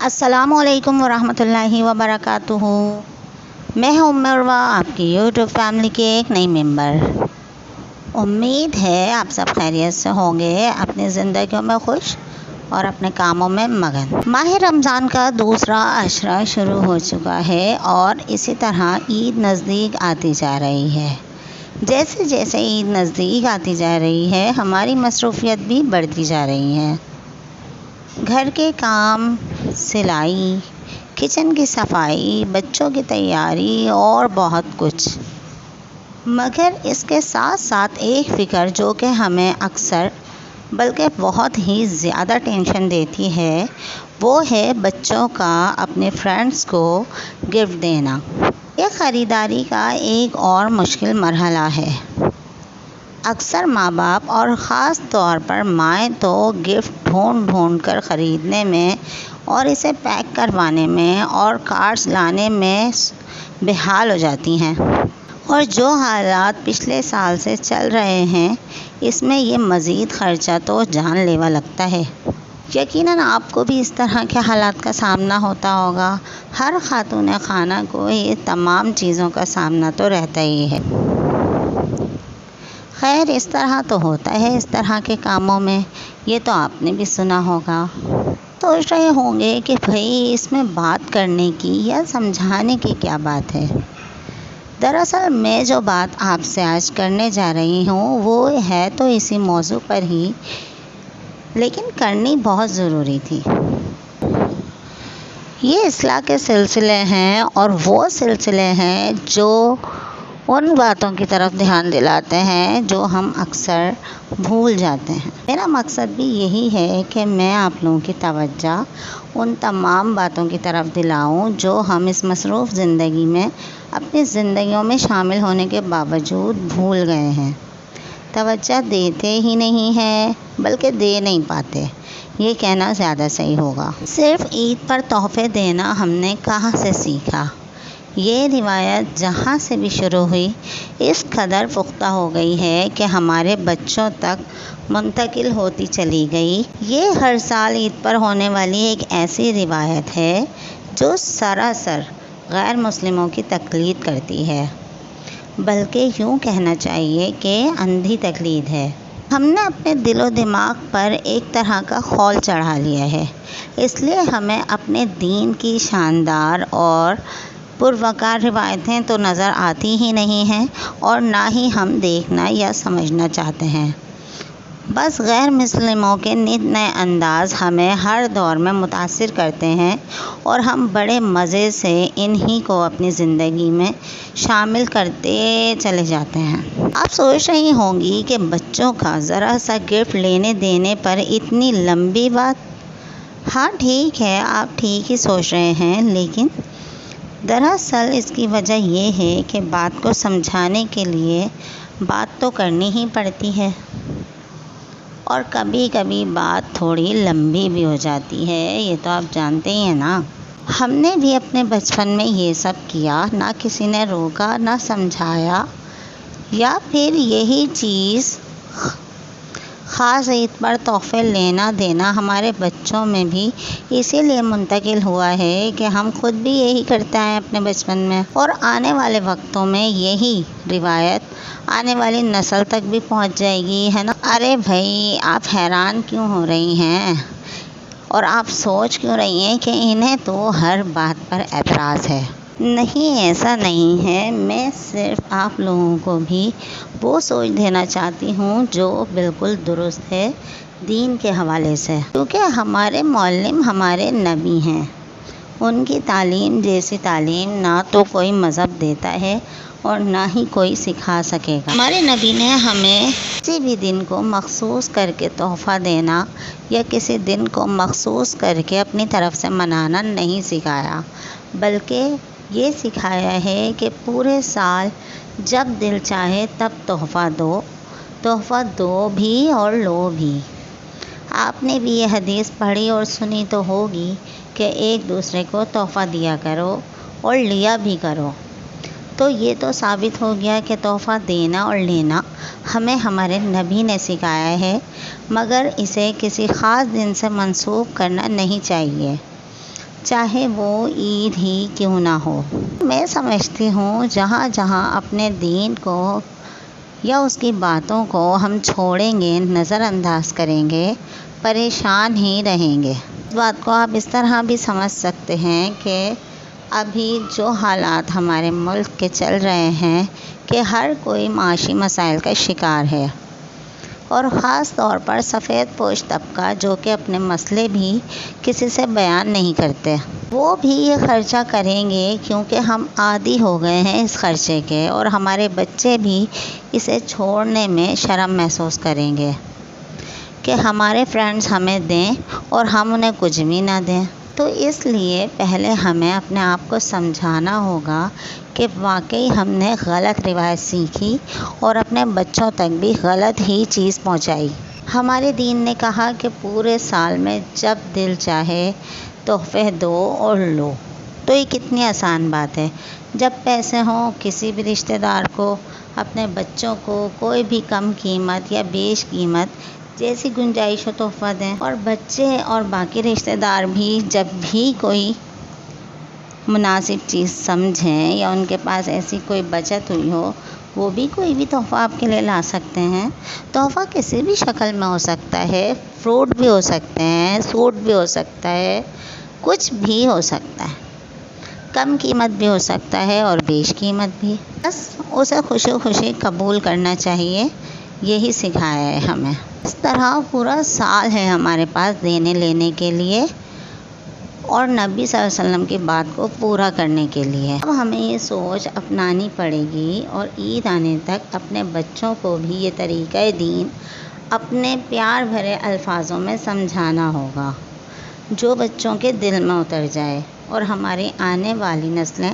السلام علیکم ورحمۃ اللہ وبرکاتہ۔ میں ہوں عمروہ، آپ کی یوٹیوب فیملی کے ایک نئی ممبر۔ امید ہے آپ سب خیریت سے ہوں گے، اپنی زندگیوں میں خوش اور اپنے کاموں میں مگن۔ ماہ رمضان کا دوسرا عشرہ شروع ہو چکا ہے اور اسی طرح عید نزدیک آتی جا رہی ہے۔ جیسے جیسے عید نزدیک آتی جا رہی ہے، ہماری مصروفیت بھی بڑھتی جا رہی ہے۔ گھر کے کام، سلائی، کچن کی صفائی، بچوں کی تیاری اور بہت کچھ۔ مگر اس کے ساتھ ساتھ ایک فکر جو کہ ہمیں اکثر بلکہ بہت ہی زیادہ ٹینشن دیتی ہے، وہ ہے بچوں کا اپنے فرینڈز کو گفٹ دینا۔ یہ خریداری کا ایک اور مشکل مرحلہ ہے۔ اکثر ماں باپ اور خاص طور پر مائیں تو گفٹ ڈھونڈ کر خریدنے میں اور اسے پیک کروانے میں اور کارڈز لانے میں بےحال ہو جاتی ہیں۔ اور جو حالات پچھلے سال سے چل رہے ہیں، اس میں یہ مزید خرچہ تو جان لیوا لگتا ہے۔ یقیناً آپ کو بھی اس طرح کے حالات کا سامنا ہوتا ہوگا۔ ہر خاتون خانہ کو یہ تمام چیزوں کا سامنا تو رہتا ہی ہے۔ خیر، اس طرح تو ہوتا ہے اس طرح کے کاموں میں، یہ تو آپ نے بھی سنا ہوگا۔ سوچ رہے ہوں گے کہ بھئی اس میں بات کرنے کی یا سمجھانے کی کیا بات ہے۔ دراصل میں جو بات آپ سے آج کرنے جا رہی ہوں وہ ہے تو اسی موضوع پر ہی، لیکن کرنی بہت ضروری تھی۔ یہ اصلاح کے سلسلے ہیں اور وہ سلسلے ہیں جو ان باتوں کی طرف دھیان دلاتے ہیں جو ہم اکثر بھول جاتے ہیں۔ میرا مقصد بھی یہی ہے کہ میں آپ لوگوں کی توجہ ان تمام باتوں کی طرف دلاؤں جو ہم اس مصروف زندگی میں اپنی زندگیوں میں شامل ہونے کے باوجود بھول گئے ہیں، توجہ دیتے ہی نہیں ہیں بلکہ دے نہیں پاتے، یہ کہنا زیادہ صحیح ہوگا۔ صرف عید پر تحفے دینا ہم نے کہاں سے سیکھا؟ یہ روایت جہاں سے بھی شروع ہوئی، اس قدر پختہ ہو گئی ہے کہ ہمارے بچوں تک منتقل ہوتی چلی گئی۔ یہ ہر سال عید پر ہونے والی ایک ایسی روایت ہے جو سراسر غیر مسلموں کی تقلید کرتی ہے، بلکہ یوں کہنا چاہیے کہ اندھی تقلید ہے۔ ہم نے اپنے دل و دماغ پر ایک طرح کا خول چڑھا لیا ہے، اس لیے ہمیں اپنے دین کی شاندار اور پروقار روایتیں تو نظر آتی ہی نہیں ہیں اور نہ ہی ہم دیکھنا یا سمجھنا چاہتے ہیں۔ بس غیر مسلموں کے نت نئے انداز ہمیں ہر دور میں متاثر کرتے ہیں اور ہم بڑے مزے سے انہی کو اپنی زندگی میں شامل کرتے چلے جاتے ہیں۔ آپ سوچ رہی ہوں گی کہ بچوں کا ذرا سا گفٹ لینے دینے پر اتنی لمبی بات۔ ہاں ٹھیک ہے، آپ ٹھیک ہی سوچ رہے ہیں، لیکن دراصل اس کی وجہ یہ ہے کہ بات کو سمجھانے کے لیے بات تو کرنی ہی پڑتی ہے، اور کبھی کبھی بات تھوڑی لمبی بھی ہو جاتی ہے، یہ تو آپ جانتے ہی ہیں نا۔ ہم نے بھی اپنے بچپن میں یہ سب کیا، نہ کسی نے روکا نہ سمجھایا، یا پھر یہی چیز خاص عید پر تحفے لینا دینا ہمارے بچوں میں بھی اسی لیے منتقل ہوا ہے کہ ہم خود بھی یہی کرتے ہیں اپنے بچپن میں، اور آنے والے وقتوں میں یہی روایت آنے والی نسل تک بھی پہنچ جائے گی، ہے نا۔ ارے بھائی، آپ حیران کیوں ہو رہی ہیں اور آپ سوچ کیوں رہی ہیں کہ انہیں تو ہر بات پر اعتراض ہے؟ نہیں، ایسا نہیں ہے، میں صرف آپ لوگوں کو بھی وہ سوچ دینا چاہتی ہوں جو بالکل درست ہے دین کے حوالے سے، کیونکہ ہمارے معلم ہمارے نبی ہیں۔ ان کی تعلیم جیسی تعلیم نہ تو کوئی مذہب دیتا ہے اور نہ ہی کوئی سکھا سکے گا۔ ہمارے نبی نے ہمیں کسی بھی دن کو مخصوص کر کے تحفہ دینا یا کسی دن کو مخصوص کر کے اپنی طرف سے منانا نہیں سکھایا، بلکہ یہ سکھایا ہے کہ پورے سال جب دل چاہے تب تحفہ دو بھی اور لو بھی۔ آپ نے بھی یہ حدیث پڑھی اور سنی تو ہوگی کہ ایک دوسرے کو تحفہ دیا کرو اور لیا بھی کرو۔ تو یہ تو ثابت ہو گیا کہ تحفہ دینا اور لینا ہمیں ہمارے نبی نے سکھایا ہے، مگر اسے کسی خاص دن سے منسوب کرنا نہیں چاہیے۔ چاہے وہ عید ہی کیوں نہ ہو۔ میں سمجھتی ہوں جہاں جہاں اپنے دین کو یا اس کی باتوں کو ہم چھوڑیں گے، نظر انداز کریں گے، پریشان ہی رہیں گے۔ اس بات کو آپ اس طرح بھی سمجھ سکتے ہیں کہ ابھی جو حالات ہمارے ملک کے چل رہے ہیں کہ ہر کوئی معاشی مسائل کا شکار ہے، اور خاص طور پر سفید پوش طبقہ جو کہ اپنے مسئلے بھی کسی سے بیان نہیں کرتے، وہ بھی یہ خرچہ کریں گے کیونکہ ہم عادی ہو گئے ہیں اس خرچے کے، اور ہمارے بچے بھی اسے چھوڑنے میں شرم محسوس کریں گے کہ ہمارے فرینڈز ہمیں دیں اور ہم انہیں کچھ بھی نہ دیں۔ تو اس لیے پہلے ہمیں اپنے آپ کو سمجھانا ہوگا کہ واقعی ہم نے غلط روایت سیکھی اور اپنے بچوں تک بھی غلط ہی چیز پہنچائی۔ ہمارے دین نے کہا کہ پورے سال میں جب دل چاہے تحفے دو اور لو۔ تو یہ کتنی آسان بات ہے، جب پیسے ہوں کسی بھی رشتہ دار کو، اپنے بچوں کو کوئی بھی کم قیمت یا بیش قیمت جیسی گنجائش ہو تحفہ دیں، اور بچے اور باقی رشتہ دار بھی جب بھی کوئی مناسب چیز سمجھیں یا ان کے پاس ایسی کوئی بچت ہوئی ہو، وہ بھی کوئی بھی تحفہ آپ کے لیے لا سکتے ہیں۔ تحفہ کسی بھی شکل میں ہو سکتا ہے، فروٹ بھی ہو سکتے ہیں، سوٹ بھی ہو سکتا ہے، کچھ بھی ہو سکتا ہے، کم قیمت بھی ہو سکتا ہے اور بیش قیمت بھی، بس اسے خوشی خوشی قبول کرنا چاہیے، یہی سکھایا ہے ہمیں۔ اس طرح پورا سال ہے ہمارے پاس دینے لینے کے لیے اور نبی صلی اللہ علیہ وسلم کی بات کو پورا کرنے کے لیے۔ اب ہمیں یہ سوچ اپنانی پڑے گی اور عید آنے تک اپنے بچوں کو بھی یہ طریقہ دین اپنے پیار بھرے الفاظوں میں سمجھانا ہوگا جو بچوں کے دل میں اتر جائے، اور ہماری آنے والی نسلیں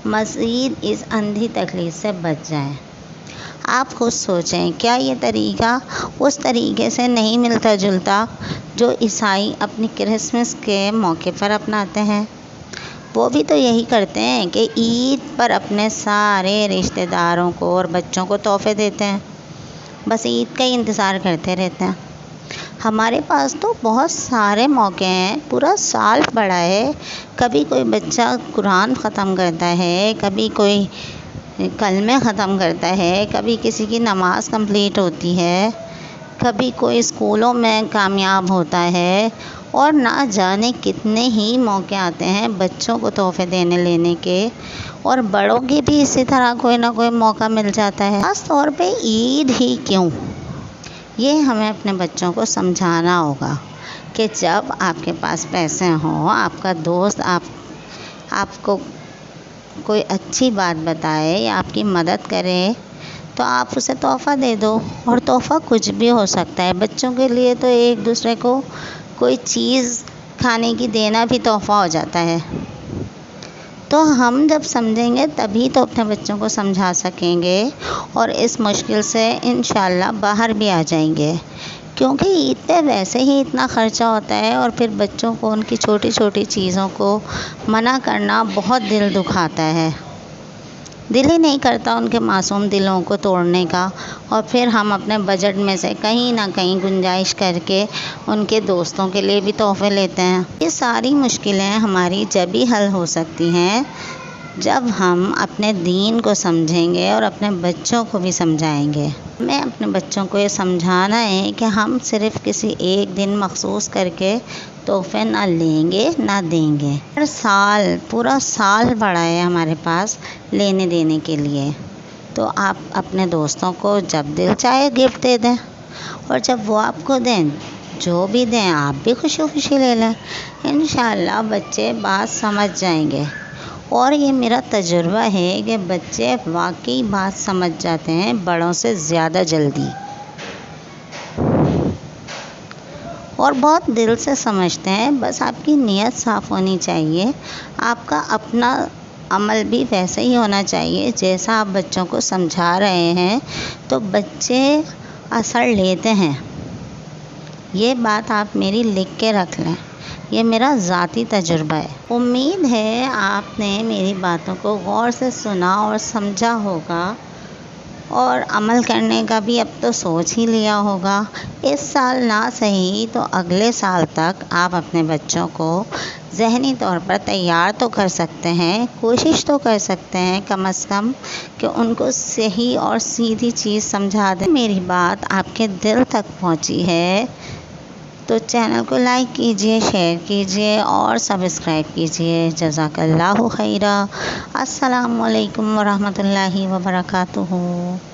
مزید اس اندھی تکلیف سے بچ جائیں۔ آپ خود سوچیں، کیا یہ طریقہ اس طریقے سے نہیں ملتا جلتا جو عیسائی اپنی کرسمس کے موقع پر اپناتے ہیں؟ وہ بھی تو یہی کرتے ہیں کہ عید پر اپنے سارے رشتہ داروں کو اور بچوں کو تحفے دیتے ہیں، بس عید کا ہی انتظار کرتے رہتے ہیں۔ ہمارے پاس تو بہت سارے موقع ہیں، پورا سال پڑا ہے، کبھی کوئی بچہ قرآن ختم کرتا ہے، کبھی کوئی کلمے ختم کرتا ہے، کبھی کسی کی نماز کمپلیٹ ہوتی ہے، کبھی کوئی اسکولوں میں کامیاب ہوتا ہے، اور نہ جانے کتنے ہی موقع آتے ہیں بچوں کو تحفے دینے لینے کے، اور بڑوں کے بھی اسی طرح کوئی نہ کوئی موقع مل جاتا ہے۔ خاص طور پہ عید ہی کیوں، یہ ہمیں اپنے بچوں کو سمجھانا ہوگا کہ جب آپ کے پاس پیسے ہوں، آپ کا دوست آپ کو کوئی اچھی بات بتائے یا آپ کی مدد کرے تو آپ اسے تحفہ دے دو، اور تحفہ کچھ بھی ہو سکتا ہے۔ بچوں کے لیے تو ایک دوسرے کو کوئی چیز کھانے کی دینا بھی تحفہ ہو جاتا ہے۔ تو ہم جب سمجھیں گے تبھی تو اپنے بچوں کو سمجھا سکیں گے اور اس مشکل سے انشاءاللہ باہر بھی آ جائیں گے، کیونکہ عید پہ ویسے ہی اتنا خرچہ ہوتا ہے، اور پھر بچوں کو ان کی چھوٹی چھوٹی چیزوں کو منع کرنا بہت دل دکھاتا ہے، دل ہی نہیں کرتا ان کے معصوم دلوں کو توڑنے کا، اور پھر ہم اپنے بجٹ میں سے کہیں نہ کہیں گنجائش کر کے ان کے دوستوں کے لیے بھی تحفے لیتے ہیں۔ یہ ساری مشکلیں ہماری جب ہی حل ہو سکتی ہیں جب ہم اپنے دین کو سمجھیں گے اور اپنے بچوں کو بھی سمجھائیں گے۔ ہمیں اپنے بچوں کو یہ سمجھانا ہے کہ ہم صرف کسی ایک دن مخصوص کر کے تحفے نہ لیں گے نہ دیں گے، ہر سال پورا سال پڑا ہے ہمارے پاس لینے دینے کے لیے۔ تو آپ اپنے دوستوں کو جب دل چاہے گفٹ دے دیں، اور جب وہ آپ کو دیں، جو بھی دیں آپ بھی خوشی خوشی لے لیں، انشاءاللہ بچے بات سمجھ جائیں گے، اور یہ میرا تجربہ ہے کہ بچے واقعی بات سمجھ جاتے ہیں بڑوں سے زیادہ جلدی، اور بہت دل سے سمجھتے ہیں، بس آپ کی نیت صاف ہونی چاہیے، آپ کا اپنا عمل بھی ویسے ہی ہونا چاہیے جیسا آپ بچوں کو سمجھا رہے ہیں، تو بچے اثر لیتے ہیں۔ یہ بات آپ میری لکھ کے رکھ لیں، یہ میرا ذاتی تجربہ ہے۔ امید ہے آپ نے میری باتوں کو غور سے سنا اور سمجھا ہوگا، اور عمل کرنے کا بھی اب تو سوچ ہی لیا ہوگا۔ اس سال نہ صحیح تو اگلے سال تک آپ اپنے بچوں کو ذہنی طور پر تیار تو کر سکتے ہیں، کوشش تو کر سکتے ہیں کم از کم کہ ان کو صحیح اور سیدھی چیز سمجھا دیں۔ میری بات آپ کے دل تک پہنچی ہے تو چینل کو لائک کیجئے، شیئر کیجئے اور سبسکرائب کیجئے۔ جزاک اللہ خیرہ۔ السلام علیکم ورحمۃ اللہ وبرکاتہ۔